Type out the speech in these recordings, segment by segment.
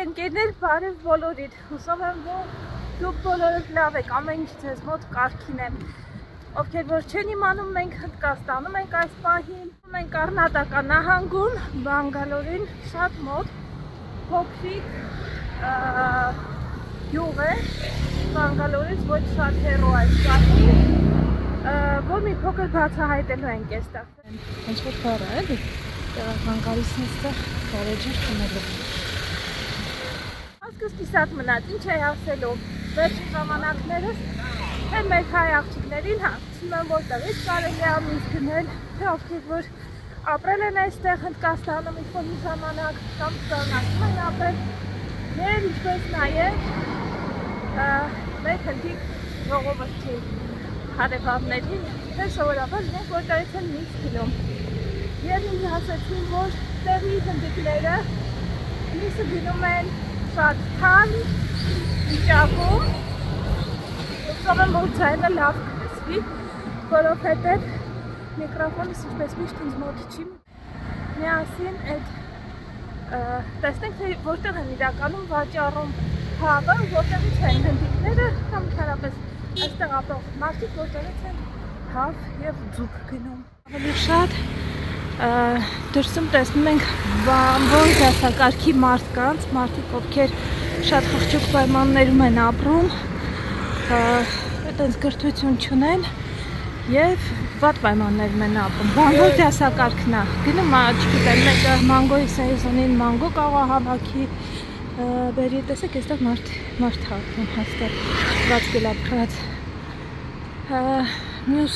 ընկերներ, բարև բոլորիդ, հուսով եմ, որ դուք բոլորդ լավ եք, ամեն ինչ ձեզ մոտ կարգին է։ Ովքեր որ չեն իմանում, մենք Հնդկաստանում ենք այս պահին, մենք Կարնատակա նահանգում, Բանգալորին շատ մոտ, փոքրիկ գյուղ է, Բանգալորից ոչ շատ հեռու այս պահին, որ մի փոքր բացահայտելու ենք այստեղ։ Ինչ որ բառ է, էլի, տեղական գալիս են այստեղ գարեջեր քնելու։ Ասկս կիսատ մնաց, ինչ է ասելու, վերջին ժամանակներս թե մեր հայ աղջիկներին հասնում եմ, որտեղից կարելի է ամիս գնել, թե ովքեր որ ապրել են այստեղ Հնդկաստանում մի ժամանակ կամ շարունակում են ապրել, եւ ինչպես նաեւ մեր հնդիկ ժողովրդի հարևաններին, թե սովորաբար իրենք որտեղից են միս գնում։ Եվ ինձ ասեցին, որ տեղի հնդիկները միսը գնում են շատ թանկ վիճակում, ուսով եմ, որ ձայնը լավ կլսվի, որովհետև միկրոֆոնս ինչպես միշտ ինձ մոտ չի։ Միասին տեսնենք, թե որտեղ են իրականում վաճառում հավը, որտեղից են հնդիկները կամ քարապես այստեղ ապրող մարդիկ, որտեղից են հավ և ձուկ գնում։ Ավելի շատ դրսում տեսնում ենք ամբողջ դասակարգի մարդկանց, մարդիկ ովքեր շատ խղճուկ պայմաններում են ապրում, այտենց կրթություն չունեն և վատ պայմաններում են ապրում, բանվոր դասակարգն է, գնում չգիտեմ, մեկը մանգոյի սեզոնին մանգո կարող հավաքի, բերի տեսեք այստեղ մարդ հաղթում հաստատ ված գելապրած, մյուս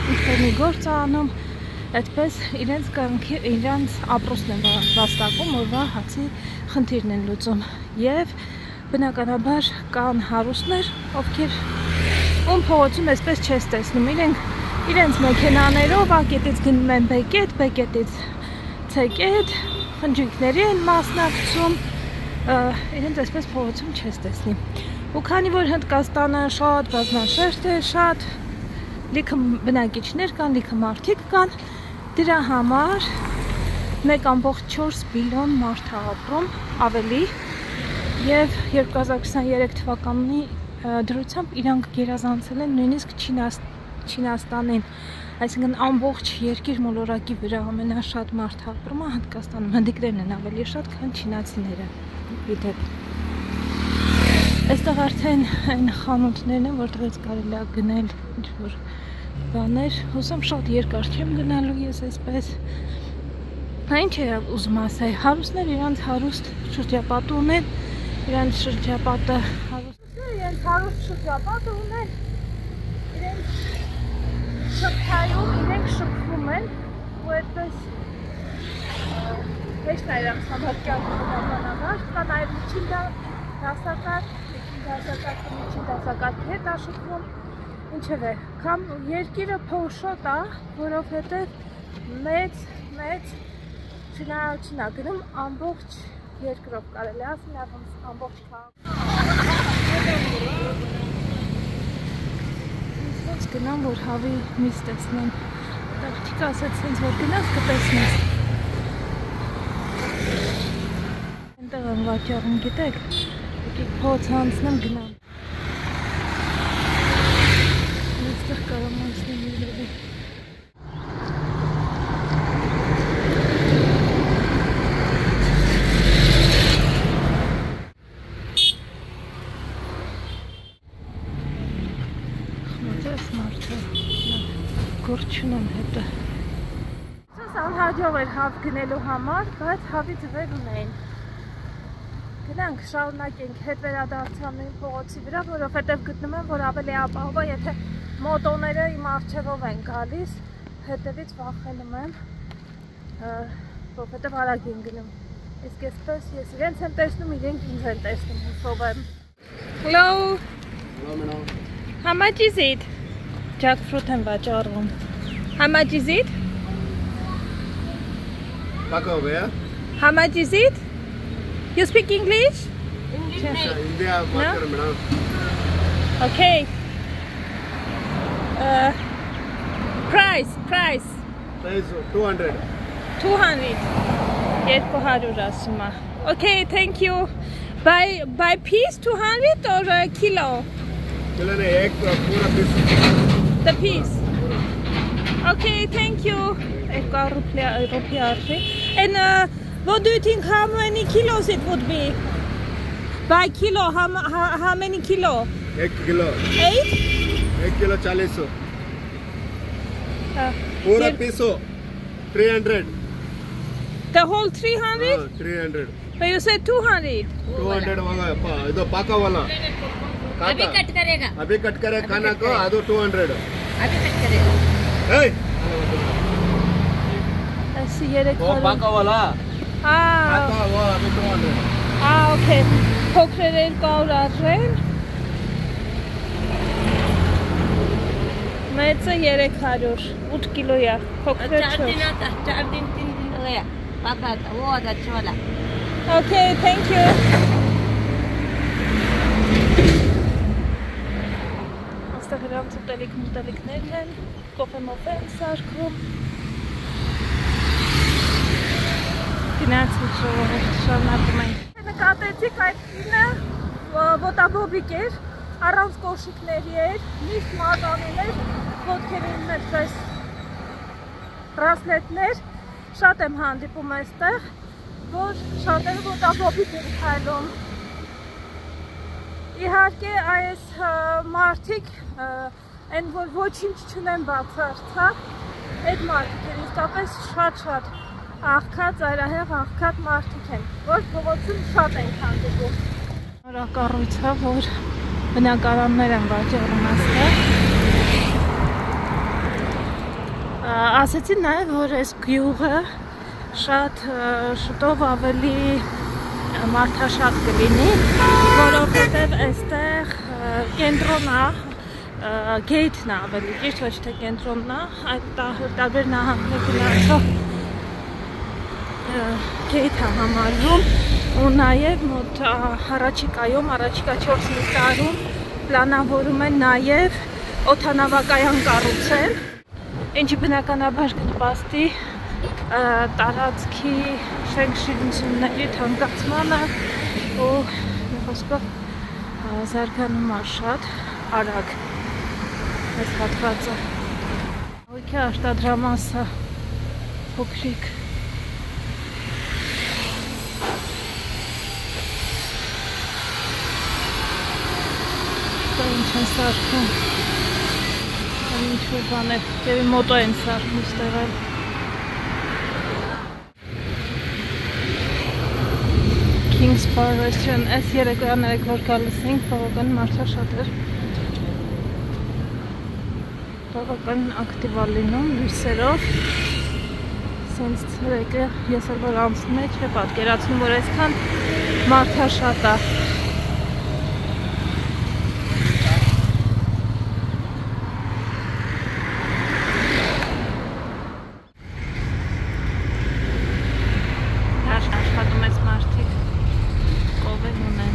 ինչ-որ մի գործ անում, այդպես իրենց ապրուստն են վաստակում, օրվա հացի խնդիրն են լուծում և բնականաբար կան հարուստներ, ովքեր ում փողոցում այսպես չես տեսնում, իրենց մեքենաներով ակետից գնում են բեկետ, բեկետից ցեկետ, խնջույքների են մասնակցում, իրենց այսպես փողոցում չես տեսնի։ Ու քանի որ Հնդկաստանը շատ բազմաշերտ է, շատ լիքը բնակիչներ կան, լիքը մարդիկ կան, դրա համար 1.4 միլիոն մարդ է ապրում ավելի և 2023 թվականի դրությամբ իրանք գերազանցել են նույնիսկ Չինաստանին, այսինքն ամբողջ երկիր մոլորակի վրա ամենաշատ մարդ ապրում է Հնդկաստանում, հնդիկներն են ավելի շատ, քան չինացիները, իդեպ։ Այստեղ արդեն այն խանութներն են, որտեղից կարելի է գնել ինչ-որ բաներ, հուսամ շատ երկար չեմ գնալու ես այսպես։ Ինչ է ուզում ասել, հարուստներ իրանց հարուստ շրջապատ ունեն, իրանց շրջապատը հարուստ շրջապատը ունեն, իրենք շփթայում, իրենք շփվում են, ու այդպես հեշտ է իրանց համար կյանքը բնականաբար, կա նաև միջին դասակարգ, միջին դասակարգի հետ է շփվում, ինչևէ, երկիրը փոշոտ է, որովհետև մեծ շինարարություն է գնում ամբողջ երկրով կարելի ասել ամբողջ քաղաք։ Ոնց գնամ, որ հավի միս տեսնեմ, տաղջիկ ասեց սենց, որ գնաս կտեսնես։ Այնտեղ եմ վաճառում, գիտեք, եկեք փոց հանցնեմ գնամ։ Այստեղ կարամ անցնեմ իրերի։ Գործ չունեմ հետը։ Սոս անհաջող էր հավ գնելու համար, բայց հավի ձվեր ունեին։ Գնանք, շարունակենք հետ վերադարձամ նույն փողոցի վրա, որովհետև գտնում եմ, որ ավելի ապահով է, եթե մոտոները իմ առջևով են գալիս, հետևից վախենում եմ, որովհետև արագ են գնում։ Իսկ այսպես ես իրենց եմ տեսնում, իրենք ինձ են տեսնում, հուսով եմ։ Hello. How much is it? Jackfruit եմ վաճառում։ How much is it? Back over here. How much is it? You speak English? India, no? Okay. Price. Price 200. 200 asma. Okay, thank you. By piece 200 or a kilo? Kilo ne ek pura piece. The piece. Okay, thank you. And what do you think? How many kilos it would be? By kilo, how many kilo? 1 kilo. 8? 1 kilo 40. Pura piece 300. The whole 300? 300. But you said 200. 200 होगा इधर पाका वाला अभी कट करेगा खाना को आधो 200 अभी कट करेगा ऐसे ये देखो वो पाका वाला Ah, वो अभी 200 okay. Փոքրերել կար արժեն։ Մեծը 300, 8 կիլոյա, փոքրը 4 दिन 3 दिन हो गया पाका था वो अच्छा वाला Okay, thank you. Աստեղ իրանց ուտելիքներն են, կոֆե մոֆե են սարքում։ Գնացի ժողովուրդ շարունակում ենք։ Նկատեցիք այդ կինը ոտաբոբիկ էր, առանց կոշիկների էր, միշտ մատանում էր, ոտքերին մեջպես բրասլետներ, շատ եմ հանդիպում այստեղ, որ շատերը ոտաբոբիկ են քայլում։ Իհարկե այս մարդիկ են որ ոչինչ չունեն բացարձակ, այդ մարդիկ են իսկապես շատ աղքատ, ծայրահեղ աղքատ մարդիկ են, որ փողոցում շատ են հանդիպում։ Նորակառույցը, որ բնակարաններ են վաճառում այստեղ։ Ասեցի նաև, որ այս գյուղը շատ շուտով ավելի մարդաշատ կլինի, որովհետև այստեղ կենտրոնն է, գեյթն է ավելի ճիշտ, ոչ թե կենտրոնն է, այդ տարբեր նահանգներ գնացող գեյթ է համարվում ու նաև մոտ առաջիկա 4 տարում պլանավորում են նաև օդանավակայան կառուցել, ինչը բնականաբար կնպաստի տարածքի շենքշինությունների թանկացմանը ու խոսքով զարգանում է շատ արագ այս հատվածը։ Ուղղակի արտադրամասը փոքրիկ ինչ են սարքում, ինչ-որ բաներ, և մոտո են սարքում ստեղել։ King's Bar Restaurant, այս երեկոյաներեք որ գալիս ենք, բավական մարդաշատ էր։ Բավական ակտիվ է լինում, լույսերով։ Սենց ցերեկը ես էլ որ անցնում եմ, չէ պատկերացնում, որ այսքան մարդաշատ է։ Աշխատում ես մարդիկ կովեն ունեն։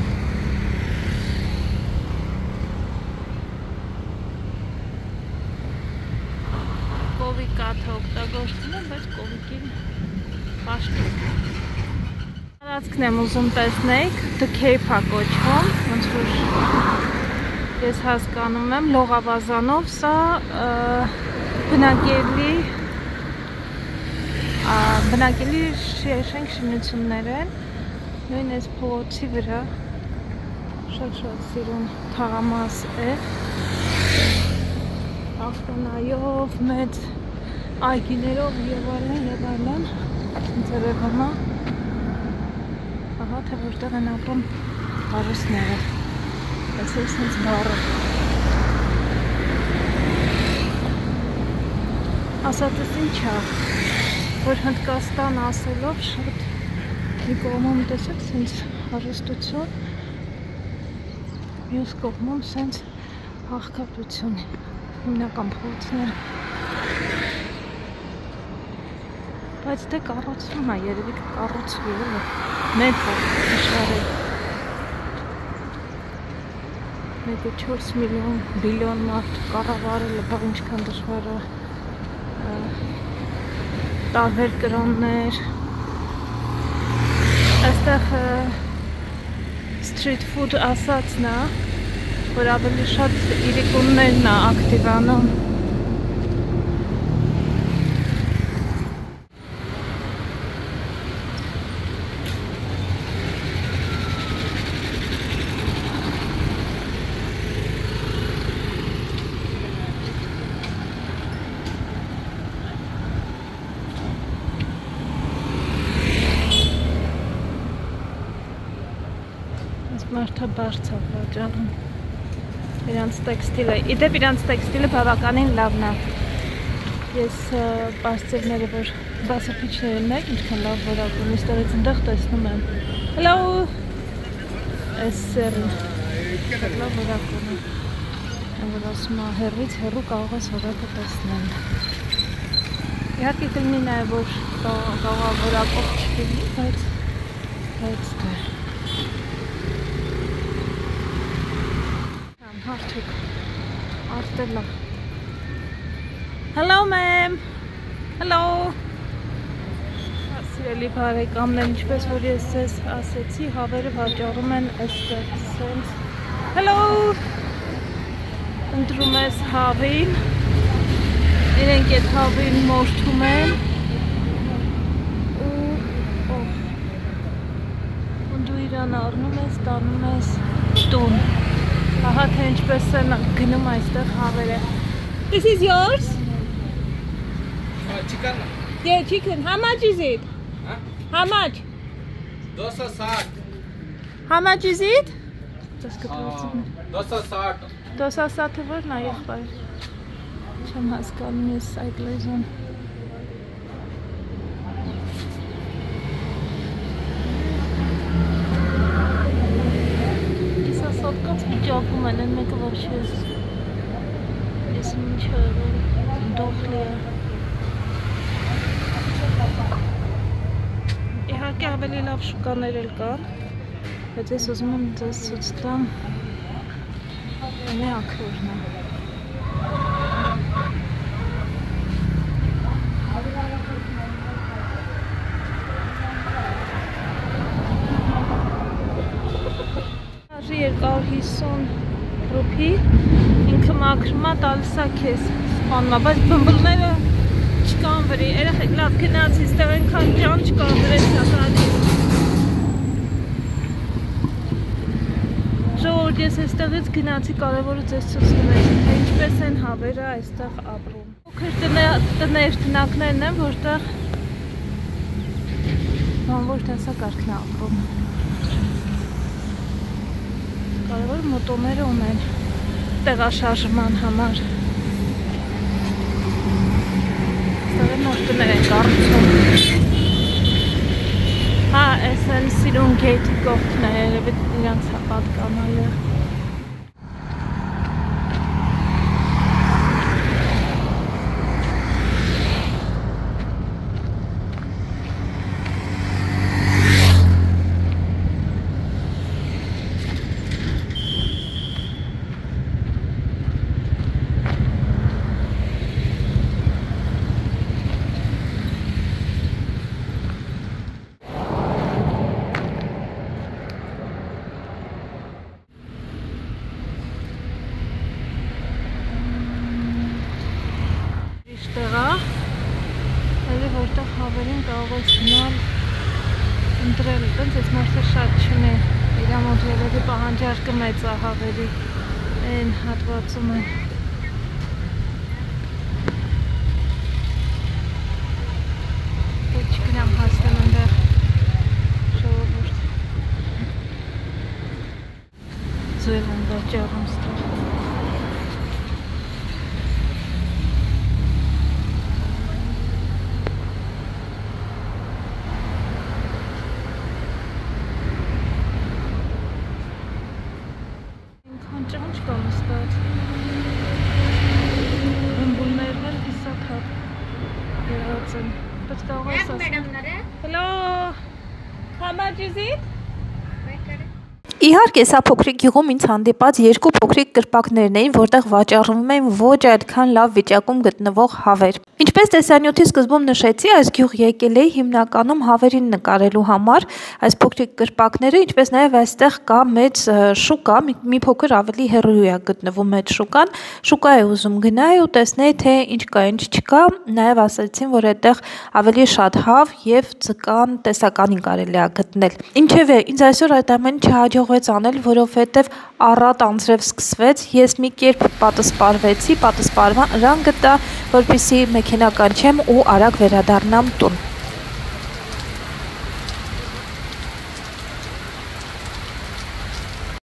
Կովի կաթը օգտագործում են, բայց կովիկին պաշտում։ Տարածքն եմ ուզում տեսնեիք, The Cape է կոչվում, ոնց որ ես հասկանում եմ, լողավազանով սա բնակելի շենք շինություններ են, նույն այս փողոցի վրա շատ սիրուն թաղամաս է, ավտոնայով, մեծ այգիներով և այլն, ձերևում է, ահա թե որտեղ են ապրում հարուստները, այս է սենց բարը։ Ասածս ինչ է, որ Հնդկաստան ասելով շատ մի կողմում տեսեք սենց հարստություն, մյուս կողմում սենց աղքատություն, հիմնական փողոցները։ Բայց դե կառուցվում է, երևի կառուցվի, մեծ է նշարել։ 1.4 բիլիոն մարդ կառավարելը, բա ինչքան դժվար է, տարբեր կրաններ, այս այստեղ street food ասածն է, որ ավելի շատ իրիկուններն է ակտիվանում։ Մարդը բարձ է վաճառում իրանց տեքստիլը, իդեպ իրանց տեքստիլը բավականին լավն է, ես բարձրները, որ բասրպիչներն եք, ինչքան լավ որակում, իստորից ընդեղ տեսնում եմ, հելո, այս սերն, լավ որակում է, որ ասում է հեռվից հեռու կարող ես որակը տեսնել, իհարկե կլինի նաև, որ կարող է որակով չլինի, բայց դե Hartuk. Artella. Hello, ma'am. Hello. Սիրելի բարեկամներ, ինչպես որ ես ձեզ ասեցի, հավերը վաճառում են այստեղ սենց։ Hello. Ընտրում ես հավին։ Իրենք այդ հավին մորթում են։ Ու դու իրան առնում ես, տանում ես տուն։ Ահա թե ինչպես են գնում այստեղ հավերը։ This is yours? Chicken. Yeah, chicken. How much is it? Huh? How much? 260. How much is it? 260. 260 որն է եղբայր։ Չեմ հասկանում ես այդ լեզուն։ Սոտկած վիճակում են, են մեկը որ չես ես ինչը դոխլի է իհարկե ավելի լավ շուկաներ էլ կան բայց ես ուզում եմ ձեզ ցույց տամ մի ակրորն է $250 ռուփի, ինքը մաքրում է տալիս է քեզ սպանումա, բայց բմբլները չկան վրի, երեխեք լավ գնացի, ստեղ ենքան ճան չկան վրեց ատանի ժողորդ ես այստեղից գնացի կարևորը ձեզ ցույց տվեց, թե ինչպես են հավերը այստեղ ապրում փոքր տներ տնակներն են, որտեղ բանվոր դասակարգն է ապրում Կարևոր մոտոները ունեն տեղաշարժման համար Ստեղ նոր տներ են կառուցում Հա, այս են սիրուն գեյթի կողքն է, երևի իրանց պատկանալ է որտեղ հավերին կարող ես գնալ ընտրել, տենց ես մարդը շատ չունի, իրա մոտ երևի պահանջարկը մեծ է հավերի են հատվածում են Ոչ գնամ հասնեմ ընդեղ ժողովուրդ Ձույլ են վաճառում ստեղ Իհարկե, սա փոքրիկ գյուղում ինձ հանդիպած երկու փոքրիկ կրպակներն էին, որտեղ վաճառվում էին ոչ այդքան լավ վիճակում գտնվող հավեր։ Ինչպես տեսանյութի սկզբում նշեցի, այս գյուղ եկել էի հիմնականում հավերին նկարելու համար, այս փոքրիկ կրպակները, ինչպես նաև այստեղ կա մեծ շուկա, մի փոքր ավելի հեռու է գտնվում այդ շուկան, շուկա է ուզում գնայի ու տեսնեի, թե ինչ կա, ինչ չկա, նաև ասացին, որ այդտեղ ավելի շատ հավ եւ ձկան տեսականին կարելի է գտնել։ Ինչևէ, ինձ այսօր այդ ամենը չհաջողվեց անել, որովհետև առատ անձրև սկսվեց, ես մի կերպ պատասպարվեցի, պատասպարման գտա, որպեսզի մեքենա կանչեմ ու արագ վերադառնամ տուն։